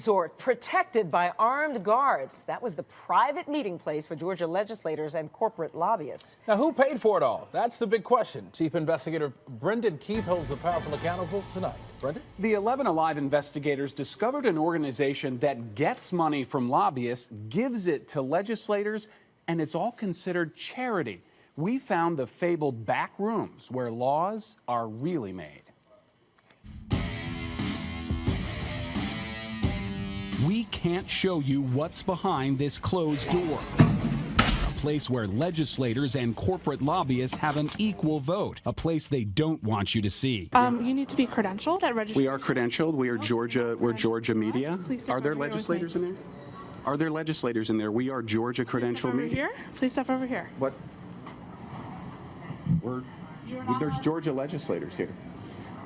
Resort protected by armed guards. That was the private meeting place for Georgia legislators and corporate lobbyists. Now, who paid for it all? That's the big question. Chief Investigator Brendan Keefe holds the powerful accountable tonight. Brendan? The 11 Alive investigators discovered an organization that gets money from lobbyists, gives it to legislators, and it's all considered charity. We found the fabled back rooms where laws are really made. We can't show you what's behind this closed door. A place where legislators and corporate lobbyists have an equal vote. A place they don't want you to see. You need to be credentialed at registration. We are credentialed. We are Georgia. We're Georgia media. Are there legislators in there? Are there legislators in there? We are Georgia credentialed media. Here? Please step over here. What? There's Georgia legislators here.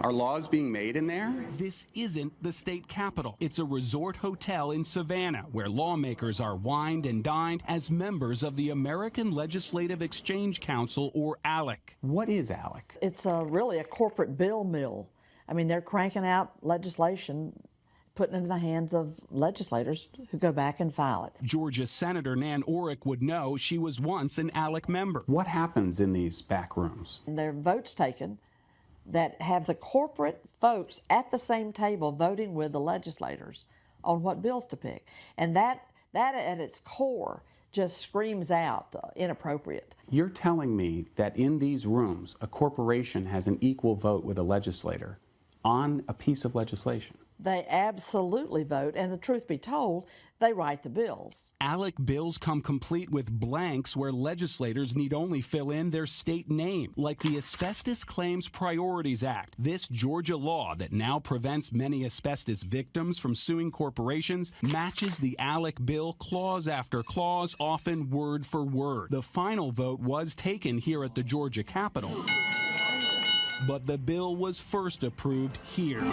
Are laws being made in there? This isn't the state capitol. It's a resort hotel in Savannah where lawmakers are wined and dined as members of the American Legislative Exchange Council, or ALEC. What is ALEC? It's really a corporate bill mill. I mean, they're cranking out legislation, putting it in the hands of legislators who go back and file it. Georgia Senator Nan Orrick would know. She was once an ALEC member. What happens in these back rooms? And there are votes taken that have the corporate folks at the same table voting with the legislators on what bills to pick. And that at its core just screams out inappropriate. You're telling me that in these rooms, a corporation has an equal vote with a legislator on a piece of legislation? They absolutely vote, and the truth be told, they write the bills. ALEC bills come complete with blanks where legislators need only fill in their state name, like the Asbestos Claims Priorities Act. This Georgia law that now prevents many asbestos victims from suing corporations matches the ALEC bill clause after clause, often word for word. The final vote was taken here at the Georgia Capitol, but the bill was first approved here,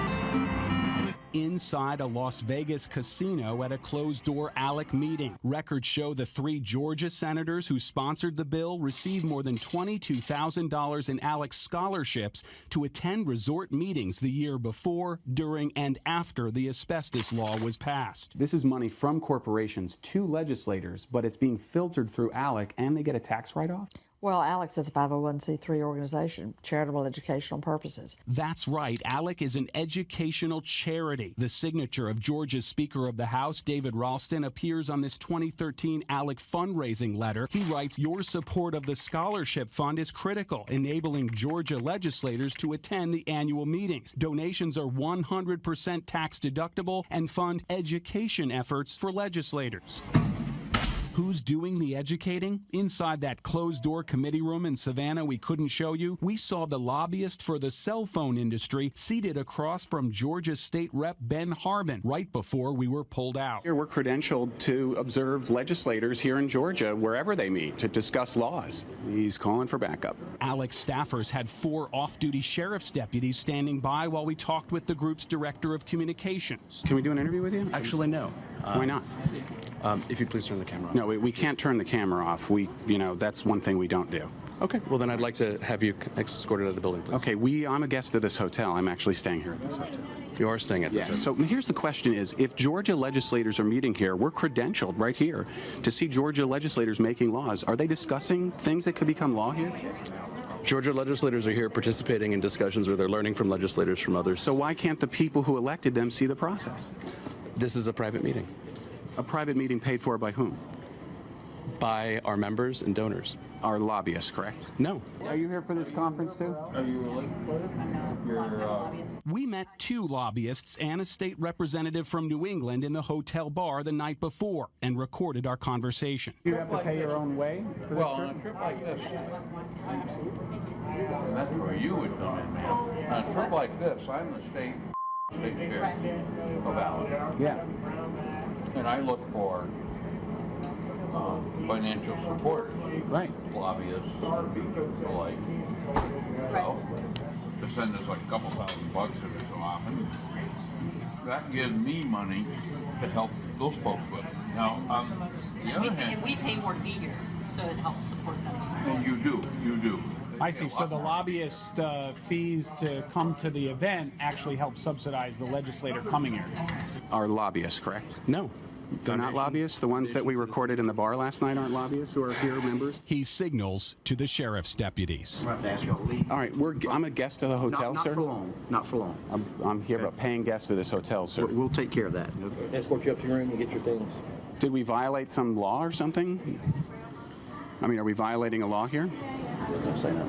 inside a Las Vegas casino at a closed-door ALEC meeting. Records show the 3 Georgia senators who sponsored the bill received more than $22,000 in ALEC scholarships to attend resort meetings the year before, during, and after the asbestos law was passed. This is money from corporations to legislators, but it's being filtered through ALEC, and they get a tax write-off? Well, ALEC is a 501c3 organization, charitable educational purposes. That's right. ALEC is an educational charity. The signature of Georgia's Speaker of the House, David Ralston, appears on this 2013 ALEC fundraising letter. He writes, "Your support of the scholarship fund is critical, enabling Georgia legislators to attend the annual meetings. Donations are 100% tax deductible and fund education efforts for legislators." Who's doing the educating? Inside that closed-door committee room in Savannah we couldn't show you, we saw the lobbyist for the cell phone industry seated across from Georgia State Rep Ben Harbin right before we were pulled out. Here we're credentialed to observe legislators here in Georgia wherever they meet to discuss laws. He's calling for backup. ALEC staffers had 4 off-duty sheriff's deputies standing by while we talked with the group's director of communications. Can we do an interview with you? Actually, no. Why not? If you'd please turn the camera on. No, we can't turn the camera off. That's one thing we don't do. Okay, well then I'd like to have you escorted out of the building, please. Okay, I'm a guest of this hotel. I'm actually staying here at this hotel. You are staying at this hotel. So here's the question is, if Georgia legislators are meeting here, we're credentialed right here to see Georgia legislators making laws. Are they discussing things that could become law here? Georgia legislators are here participating in discussions where they're learning from legislators from others. So why can't the people who elected them see the process? This is a private meeting. A private meeting paid for by whom? By our members and donors. Our lobbyists, correct? No. Are you here for this conference too? Are you really? We met 2 lobbyists and a state representative from New England in the hotel bar the night before and recorded our conversation. You have to pay your own way? Well, on a trip like this, that's where you would come in, man. On a trip like this, I'm the state sheriff of ALEC. Yeah. And I look for financial supporters, Right. lobbyists, people like, to send us like a couple $1,000 every so often. That gives me money to help those folks with. Now, on the other hand, we pay more to be here, so it helps support them. and you do. I see. So the lobbyist fees to come to the event actually help subsidize the legislator coming here. Are lobbyists, correct? No. They're not lobbyists? The ones that we recorded in the bar last night aren't lobbyists who are here members? He signals to the sheriff's deputies. All right, I'm a guest of the hotel, Not sir. for long. Not for long. I'm here, a paying guest of this hotel, sir. We'll take care of that. Escort you up to your room and get your things. Did we violate some law or something? I mean, are we violating a law here? Don't say no.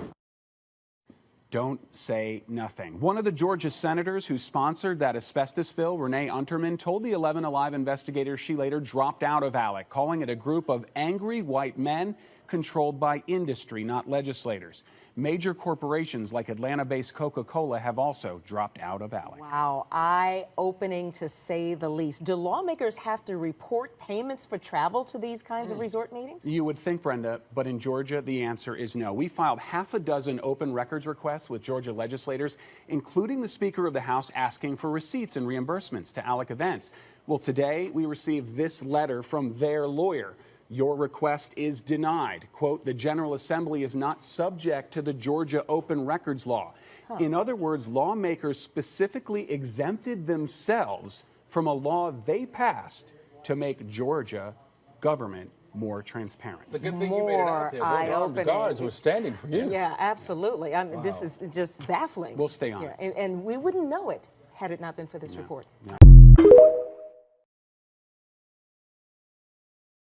Don't say nothing. One of the Georgia senators who sponsored that asbestos bill, Renee Unterman, told the 11 Alive investigators she later dropped out of ALEC, calling it a group of angry white men controlled by industry, not legislators. Major corporations like Atlanta-based Coca-Cola have also dropped out of ALEC. Wow, eye-opening to say the least. Do lawmakers have to report payments for travel to these kinds of resort meetings? You would think, Brenda, but in Georgia, the answer is no. We filed half a dozen open records requests with Georgia legislators, including the Speaker of the House asking for receipts and reimbursements to ALEC events. Well, today we received this letter from their lawyer. Your request is denied. Quote, the General Assembly is not subject to the Georgia Open Records Law. In other words, lawmakers specifically exempted themselves from a law they passed to make Georgia government more transparent. It's a good thing you made it out there. Those armed guards were standing for you. Yeah, absolutely. I mean, This is just baffling. We'll stay on it. And we wouldn't know it had it not been for this report.